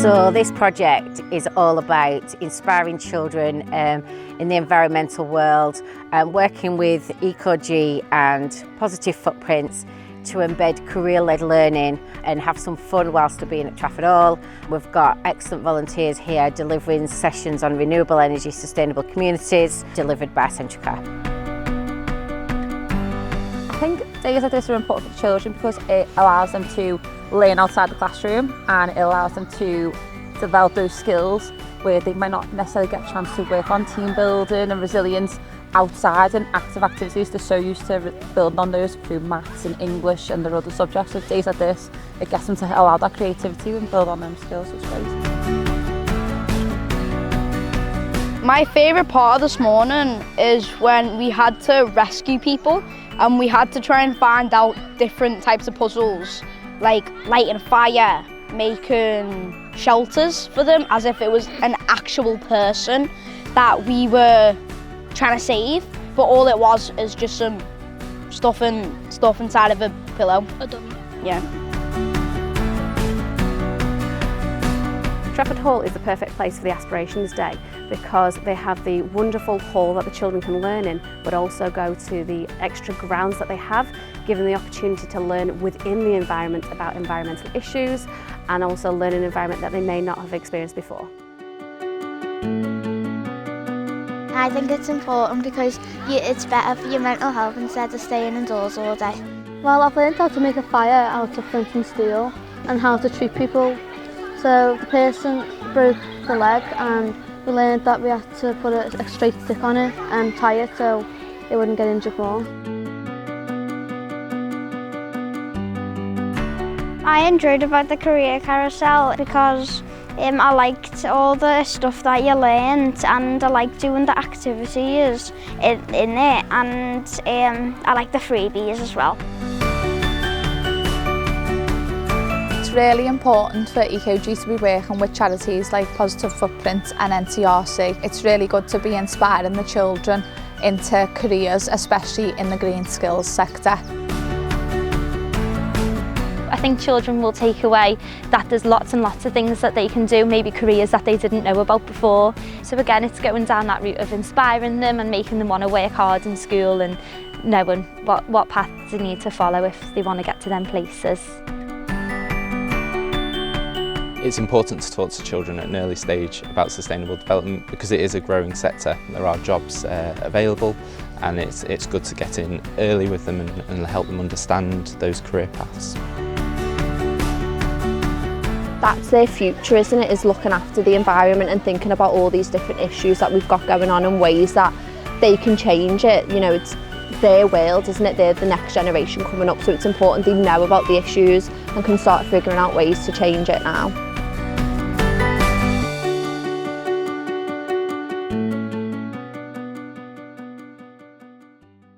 So this project is all about inspiring children in the environmental world, working with Ecogee and Positive Footprints to embed career-led learning and have some fun whilst being at Trafford Hall. We've got excellent volunteers here delivering sessions on renewable energy, sustainable communities, delivered by Centrica. I think days like this are important for children because it allows them to learn outside the classroom and it allows them to develop those skills where they might not necessarily get a chance to work on team building and resilience outside and active activities. They're so used to building on those through maths and English and their other subjects. So days like this, it gets them to allow that creativity and build on them skills. It's great. My favourite part of this morning is when we had to rescue people and we had to try and find out different types of puzzles, like lighting a fire, making shelters for them as if it was an actual person that we were trying to save, but all it was is just some stuff inside of a pillow. A dummy. Yeah. Trafford Hall is the perfect place for the Aspirations Day because they have the wonderful hall that the children can learn in, but also go to the extra grounds that they have, giving them the opportunity to learn within the environment about environmental issues and also learn an environment that they may not have experienced before. I think it's important because it's better for your mental health instead of staying indoors all day. Well, I've learned how to make a fire out of flint and steel and how to treat people. So the person broke the leg and we learned that we had to put a straight stick on it and tie it so it wouldn't get injured more. I enjoyed about the career carousel because I liked all the stuff that you learned and I liked doing the activities in it and I like the freebies as well. It's really important for Ecogee to be working with charities like Positive Footprints and NCRC. It's really good to be inspiring the children into careers, especially in the green skills sector. I think children will take away that there's lots and lots of things that they can do, maybe careers that they didn't know about before. So again, it's going down that route of inspiring them and making them want to work hard in school and knowing what paths they need to follow if they want to get to them places. It's important to talk to children at an early stage about sustainable development because it is a growing sector. There are jobs available and it's good to get in early with them and help them understand those career paths. That's their future, isn't it, is looking after the environment and thinking about all these different issues that we've got going on and ways that they can change it. You know, it's their world, isn't it? They're the next generation coming up, so it's important they know about the issues and can start figuring out ways to change it now.